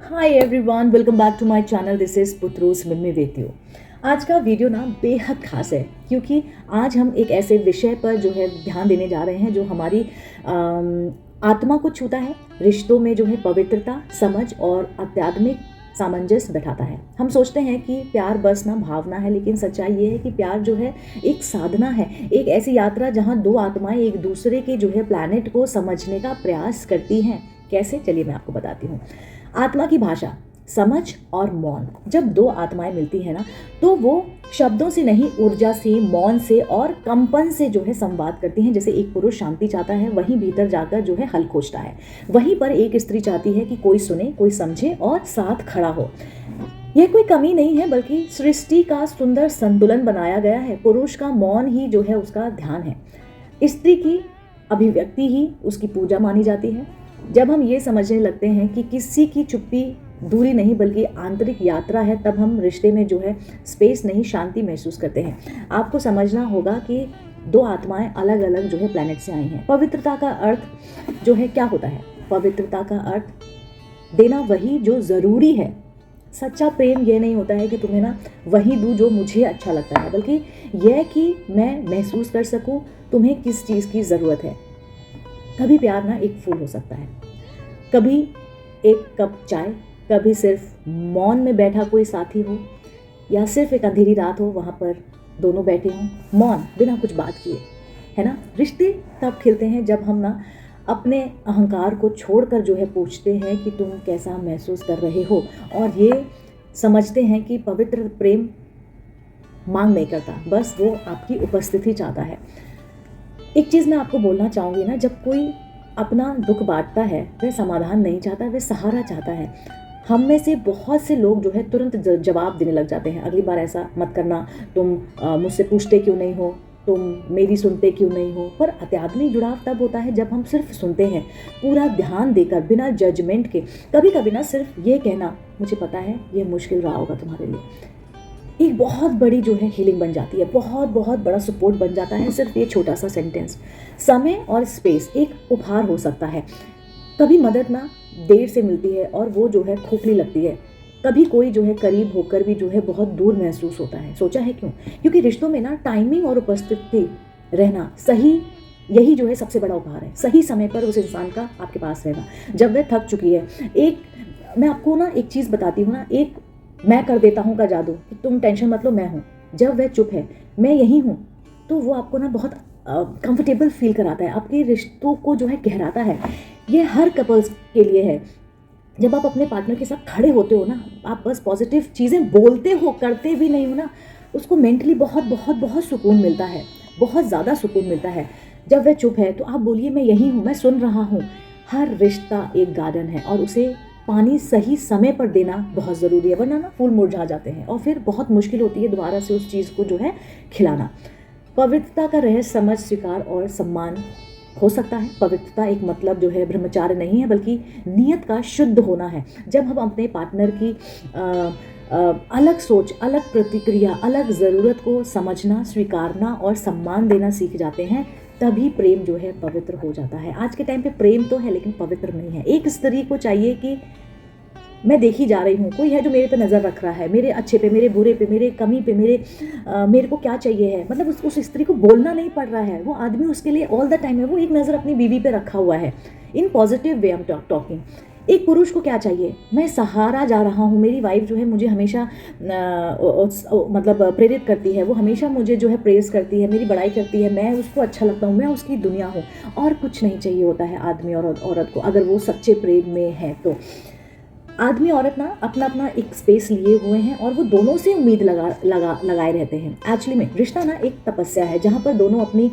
Hi everyone, welcome back to my channel. This is पुत्रूस मिम्मी वेत्यो। आज का वीडियो ना बेहद खास है क्योंकि आज हम एक ऐसे विषय पर जो है ध्यान देने जा रहे हैं जो हमारी आत्मा को छूता है, रिश्तों में जो है पवित्रता, समझ और आध्यात्मिक सामंजस्य बैठाता है। हम सोचते हैं कि प्यार बस ना भावना है, लेकिन सच्चाई ये है कि प्यार जो है एक साधना है, एक ऐसी यात्रा जहाँ दो आत्माएं एक दूसरे के जो है प्लैनेट को समझने का प्रयास करती हैं। कैसे, चलिए मैं आपको बताती हूँ। आत्मा की भाषा, समझ और मौन। जब दो आत्माएं मिलती हैं ना, तो वो शब्दों से नहीं, ऊर्जा से, मौन से और कंपन से जो है संवाद करती हैं। जैसे एक पुरुष शांति चाहता है, वहीं भीतर जाकर जो है हल खोजता है। वहीं पर एक स्त्री चाहती है कि कोई सुने, कोई समझे और साथ खड़ा हो। यह कोई कमी नहीं है, बल्कि सृष्टि का सुंदर संतुलन बनाया गया है। पुरुष का मौन ही जो है उसका ध्यान है, स्त्री की अभिव्यक्ति ही उसकी पूजा मानी जाती है। जब हम ये समझने लगते हैं कि किसी की चुप्पी दूरी नहीं बल्कि आंतरिक यात्रा है, तब हम रिश्ते में जो है स्पेस नहीं, शांति महसूस करते हैं। आपको समझना होगा कि दो आत्माएं अलग अलग जो है प्लैनेट से आई हैं। पवित्रता का अर्थ जो है क्या होता है? पवित्रता का अर्थ देना वही जो ज़रूरी है। सच्चा प्रेम यह नहीं होता है कि तुम्हें ना वही दूँ जो मुझे अच्छा लगता है, बल्कि यह कि मैं महसूस कर सकूँ तुम्हें किस चीज़ की ज़रूरत है। कभी प्यार ना एक फूल हो सकता है, कभी एक कप चाय, कभी सिर्फ मौन में बैठा कोई साथी हो, या सिर्फ एक अंधेरी रात हो, वहाँ पर दोनों बैठे हों मौन, बिना कुछ बात किए, है ना। रिश्ते तब खिलते हैं जब हम ना अपने अहंकार को छोड़कर जो है पूछते हैं कि तुम कैसा महसूस कर रहे हो, और ये समझते हैं कि पवित्र प्रेम मांग नहीं करता, बस वो आपकी उपस्थिति चाहता है। एक चीज़ मैं आपको बोलना चाहूँगी ना, जब कोई अपना दुख बांटता है, वह समाधान नहीं चाहता, वह सहारा चाहता है। हम में से बहुत से लोग जो है तुरंत जवाब देने लग जाते हैं, अगली बार ऐसा मत करना, तुम मुझसे पूछते क्यों नहीं हो, तुम मेरी सुनते क्यों नहीं हो। पर आध्यात्मिक जुड़ाव तब होता है जब हम सिर्फ सुनते हैं, पूरा ध्यान देकर, बिना जजमेंट के। कभी कभी ना सिर्फ ये कहना, मुझे पता है ये मुश्किल रहा होगा तुम्हारे लिए, एक बहुत बड़ी जो है हीलिंग बन जाती है, बहुत बहुत बड़ा सपोर्ट बन जाता है। सिर्फ ये छोटा सा सेंटेंस। समय और स्पेस एक उपहार हो सकता है। कभी मदद ना देर से मिलती है और वो जो है खोखली लगती है। कभी कोई जो है करीब होकर भी जो है बहुत दूर महसूस होता है। सोचा है क्यों? क्योंकि रिश्तों में ना टाइमिंग और उपस्थिति रहना सही, यही जो है सबसे बड़ा उपहार है। सही समय पर उस इंसान का आपके पास रहना जब वह थक चुकी है। एक मैं आपको ना एक चीज़ बताती हूँ ना, एक मैं कर देता हूँ का जादू, कि तुम टेंशन मत लो, मैं हूँ। जब वह चुप है, मैं यहीं हूँ, तो वो आपको ना बहुत कंफर्टेबल फील कराता है, आपके रिश्तों को जो है गहराता है। ये हर कपल्स के लिए है। जब आप अपने पार्टनर के साथ खड़े होते हो ना, आप बस पॉजिटिव चीज़ें बोलते हो, करते भी नहीं हो ना, उसको मेंटली बहुत बहुत बहुत सुकून मिलता है, बहुत ज़्यादा सुकून मिलता है। जब वह चुप है तो आप बोलिए, मैं यहीं हूँ, मैं सुन रहा हूँ। हर रिश्ता एक गार्डन है और उसे पानी सही समय पर देना बहुत ज़रूरी है, वरना ना फूल मुरझा जाते हैं और फिर बहुत मुश्किल होती है दोबारा से उस चीज़ को जो है खिलाना। पवित्रता का रहस्य समझ, स्वीकार और सम्मान हो सकता है। पवित्रता एक मतलब जो है ब्रह्मचार्य नहीं है, बल्कि नियत का शुद्ध होना है। जब हम अपने पार्टनर की अलग सोच, अलग प्रतिक्रिया, अलग ज़रूरत को समझना, स्वीकारना और सम्मान देना सीख जाते हैं, तभी प्रेम जो है पवित्र हो जाता है। आज के टाइम पे प्रेम तो है लेकिन पवित्र नहीं है। एक स्त्री को चाहिए कि मैं देखी जा रही हूँ, कोई है जो मेरे पे नज़र रख रहा है, मेरे अच्छे पे, मेरे बुरे पे, मेरे कमी पे, मेरे को क्या चाहिए है। मतलब उस स्त्री को बोलना नहीं पड़ रहा है, वो आदमी उसके लिए ऑल द टाइम है, वो एक नज़र अपनी बीवी पे रखा हुआ है। In positive way I am talking. एक पुरुष को क्या चाहिए? मैं सहारा जा रहा हूँ, मेरी वाइफ जो है मुझे हमेशा मतलब प्रेरित करती है, वो हमेशा मुझे जो है प्रेस करती है, मेरी बड़ाई करती है, मैं उसको अच्छा लगता हूँ, मैं उसकी दुनिया हूँ। और कुछ नहीं चाहिए होता है आदमी और औरत को, अगर वो सच्चे प्रेम में है तो। आदमी औरत ना अपना अपना एक स्पेस लिए हुए हैं और वो दोनों से उम्मीद लगाए रहते हैं। एक्चुअली में रिश्ता ना एक तपस्या है, जहाँ पर दोनों अपनी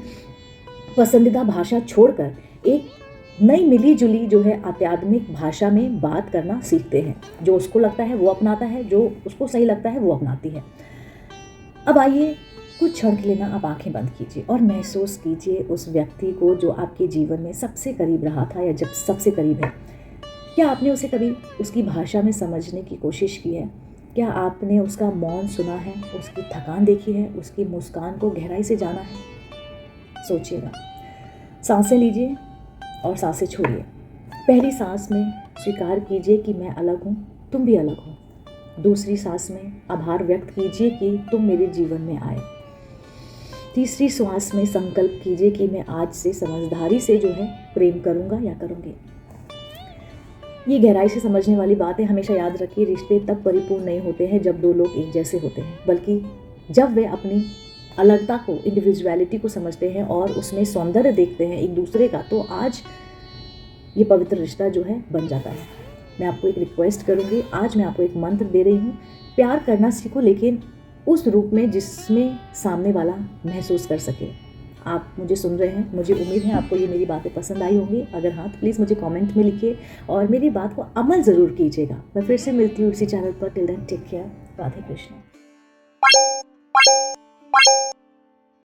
पसंदीदा भाषा छोड़कर एक नई मिली जुली जो है आध्यात्मिक भाषा में बात करना सीखते हैं। जो उसको लगता है वो अपनाता है, जो उसको सही लगता है वो अपनाती है। अब आइए कुछ क्षण के लिए ना आप आंखें बंद कीजिए और महसूस कीजिए उस व्यक्ति को जो आपके जीवन में सबसे करीब रहा था, या जब सबसे करीब है। क्या आपने उसे कभी उसकी भाषा में समझने की कोशिश की है? क्या आपने उसका मौन सुना है, उसकी थकान देखी है, उसकी मुस्कान को गहराई से जाना है? सोचिएगा। सांसें लीजिए और सांसें छोड़िए। पहली सांस में स्वीकार कीजिए कि मैं अलग हूँ, तुम भी अलग हो। दूसरी सांस में आभार व्यक्त कीजिए कि तुम मेरे जीवन में आए। तीसरी श्वास में संकल्प कीजिए कि मैं आज से समझदारी से जो है प्रेम करूँगा या करूँगी। ये गहराई से समझने वाली बात है। हमेशा याद रखिए, रिश्ते तब परिपूर्ण नहीं होते हैं जब दो लोग एक जैसे होते हैं, बल्कि जब वे अपनी अलगता को, इंडिविजुअलिटी को समझते हैं और उसमें सौंदर्य देखते हैं एक दूसरे का, तो आज ये पवित्र रिश्ता जो है बन जाता है। मैं आपको एक रिक्वेस्ट करूँगी, आज मैं आपको एक मंत्र दे रही हूँ। प्यार करना सीखो, लेकिन उस रूप में जिसमें सामने वाला महसूस कर सके। आप मुझे सुन रहे हैं, मुझे उम्मीद है आपको ये मेरी बातें पसंद आई होंगी। अगर हाँ तो प्लीज़ मुझे कमेंट में लिखिए और मेरी बात को अमल ज़रूर कीजिएगा। मैं फिर से मिलती हूँ इसी चैनल पर। Till then take care. Radhe Krishna.